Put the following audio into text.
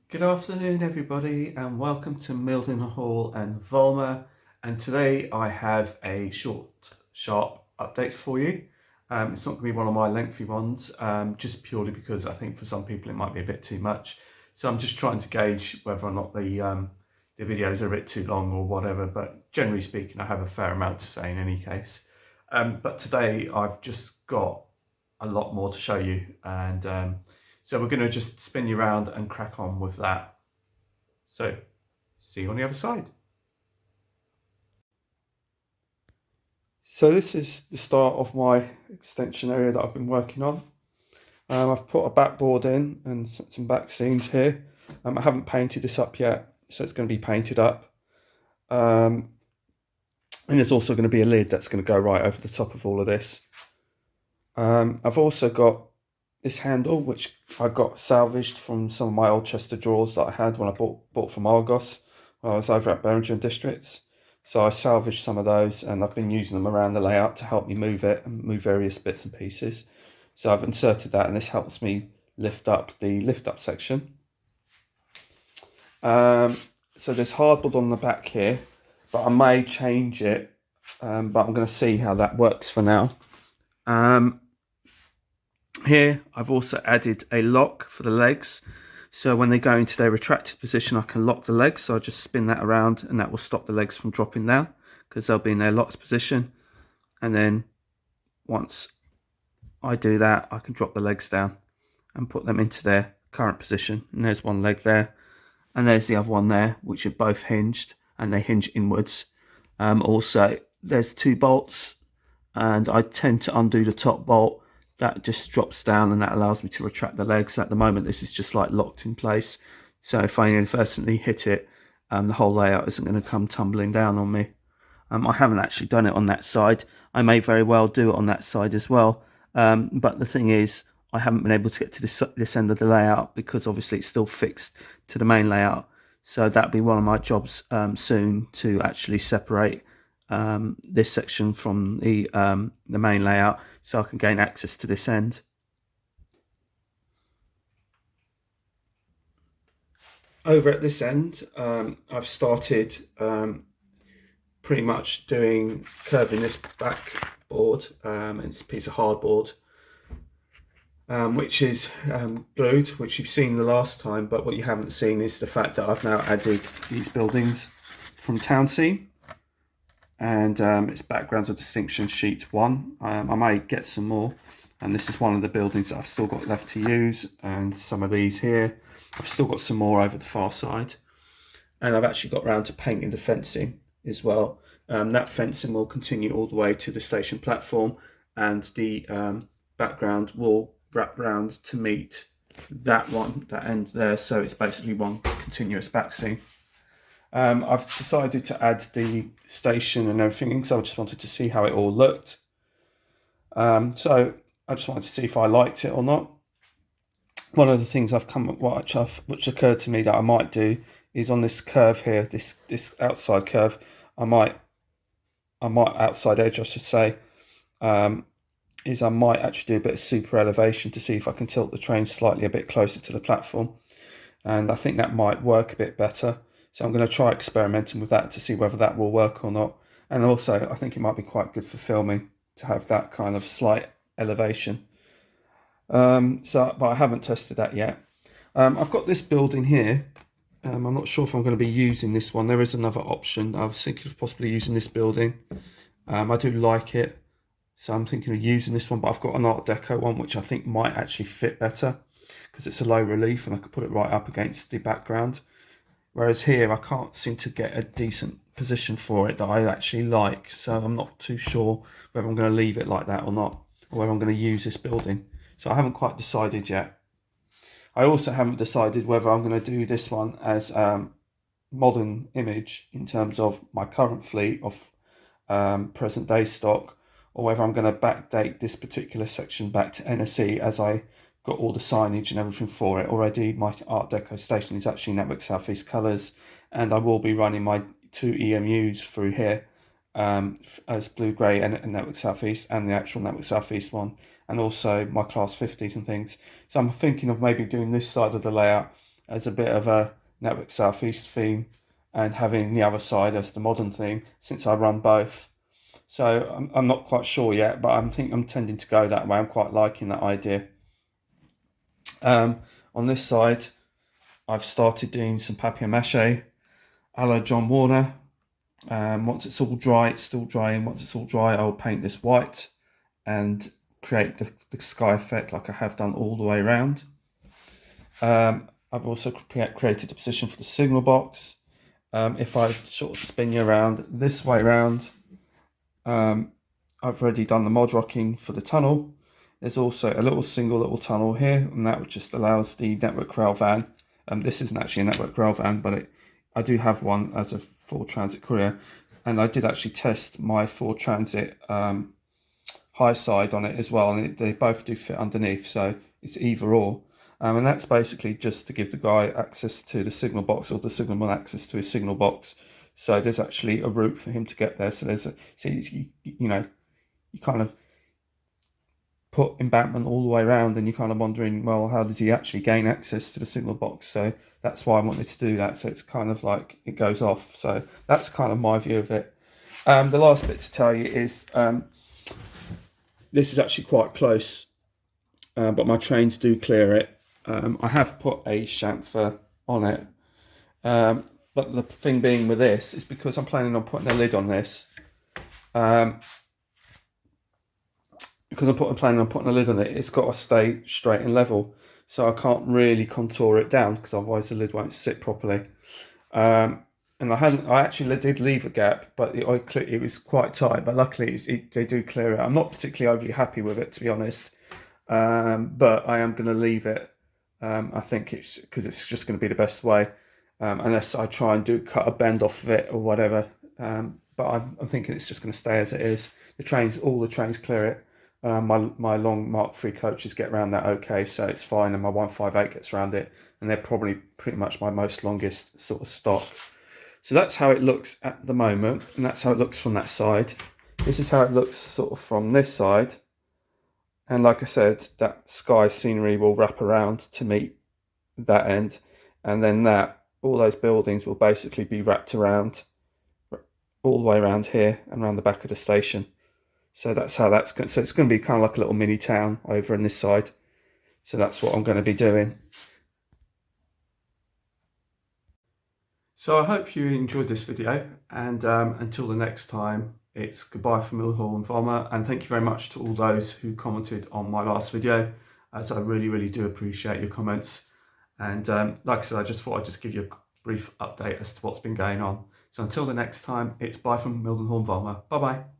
Good afternoon, everybody, and welcome to Mildenhall and Volmer. And today I have a short, sharp update for you. It's not going to be one of my lengthy ones, just purely because I think for some people it might be a bit too much. So I'm just trying to gauge whether or not the videos are a bit too long or whatever. But generally speaking, I have a fair amount to say in any case. But today I've just got a lot more to show you, and so we're going to just spin you around and crack on with that. So see you on the other side. So this is the start of my extension area that I've been working on. I've put a backboard in and some back seams here. I haven't painted this up yet, so it's going to be painted up. And there's also going to be a lid that's going to go right over the top of all of this. I've also got this handle, which I got salvaged from some of my old Chester drawers that I had when I bought from Argos when I was over at Berringer Districts. So I salvaged some of those, and I've been using them around the layout to help me move it and move various bits and pieces. So I've inserted that, and this helps me lift up the lift up section. So there's hardboard on the back here, but I may change it, but I'm going to see how that works for now. Here I've also added a lock for the legs, so when they go into their retracted position I can lock the legs. So I just spin that around and that will stop the legs from dropping down because they'll be in their locked position, and then once I do that I can drop the legs down and put them into their current position. And there's one leg there, and there's the other one there, which are both hinged and they hinge inwards. Also there's two bolts, and I tend to undo the top bolt. That just drops down and that allows me to retract the legs. At the moment this is just like locked in place, so if I inadvertently hit it, the whole layout isn't going to come tumbling down on me. I haven't actually done it on that side. I may very well do it on that side as well, but the thing is I haven't been able to get to this end of the layout because obviously it's still fixed to the main layout. So that'll be one of my jobs soon, to actually separate this section from the main layout so I can gain access to this end. Over at this end, I've started pretty much curving this backboard, and it's a piece of hardboard, which is glued, which you've seen the last time, but what you haven't seen is the fact that I've now added these buildings from Townseam, and it's backgrounds of distinction sheet 1. I may get some more, and this is one of the buildings that I've still got left to use, and some of these here I've still got some more over the far side, and I've actually got round to painting the fencing as well. That fencing will continue all the way to the station platform, and the background will wrap round to meet that end there, so it's basically one continuous back seam. I've decided to add the station and everything in because I just wanted to see how it all looked. So I just wanted to see if I liked it or not. One of the things I've come up which occurred to me that I might do is on this curve here, this outside curve, I might outside edge I should say, is I might actually do a bit of super elevation to see if I can tilt the train slightly a bit closer to the platform, and I think that might work a bit better. So I'm going to try experimenting with that to see whether that will work or not. And also I think it might be quite good for filming to have that kind of slight elevation. But I haven't tested that yet. I've got this building here. I'm not sure if I'm going to be using this one. There is another option. I was thinking of possibly using this building. I do like it, so I'm thinking of using this one, but I've got an Art Deco one which I think might actually fit better because it's a low relief and I could put it right up against the background. Whereas here I can't seem to get a decent position for it that I actually like, so I'm not too sure whether I'm going to leave it like that or not, or whether I'm going to use this building. So I haven't quite decided yet. I also haven't decided whether I'm going to do this one as modern image in terms of my current fleet of present day stock, or whether I'm going to backdate this particular section back to NSE as I got all the signage and everything for it already. My Art Deco station is actually Network South East colours, and I will be running my 2 EMUs through here as Blue Grey and Network South East, and the actual Network South East one, and also my Class 50s and things. So I'm thinking of maybe doing this side of the layout as a bit of a Network Southeast theme, and having the other side as the modern theme, since I run both. So I'm not quite sure yet, but I'm tending to go that way. I'm quite liking that idea. On this side, I've started doing some papier-mâché a la John Warner. Once it's all dry, it's still drying. Once it's all dry, I'll paint this white and create the sky effect like I have done all the way around. I've also created a position for the signal box. If I sort of spin you around this way around, I've already done the mod rocking for the tunnel. There's also a single little tunnel here, and that just allows the Network Rail van. This isn't actually a Network Rail van, but I do have one as a Ford Transit courier, and I did actually test my Ford Transit high side on it as well, and they both do fit underneath, so it's either or. And that's basically just to give the guy access to the signal box, or the signalman access to his signal box. So there's actually a route for him to get there. So you kind of put embankment all the way around, and you're kind of wondering, well, how does he actually gain access to the signal box? So that's why I wanted to do that. So it's kind of like it goes off. So that's kind of my view of it. The last bit to tell you is this is actually quite close, but my trains do clear it. I have put a chamfer on it, but the thing being with this is because I'm planning on putting a lid on this. Because I'm planning on putting a lid on it, it's got to stay straight and level, so I can't really contour it down because otherwise the lid won't sit properly. And I actually did leave a gap, but it was quite tight. But luckily, they do clear it. I'm not particularly overly happy with it, to be honest, but I am going to leave it. I think it's because it's just going to be the best way, unless I try and cut a bend off of it or whatever. But I'm thinking it's just going to stay as it is. All the trains clear it. My long Mark III coaches get around that okay, so it's fine, and my 158 gets around it, and they're probably pretty much my most longest sort of stock. So that's how it looks at the moment, and that's how it looks from that side. This is how it looks sort of from this side. And like I said, that sky scenery will wrap around to meet that end. And then all those buildings will basically be wrapped around all the way around here and around the back of the station. So that's how that's going. So it's going to be kind of like a little mini town over on this side. So that's what I'm going to be doing. So I hope you enjoyed this video, and until the next time, it's goodbye from Millhall and Vollmer, and thank you very much to all those who commented on my last video, as I really, really do appreciate your comments. And like I said, I just thought I'd just give you a brief update as to what's been going on. So until the next time, it's bye from Mildenhall and Vollmer. Bye-bye.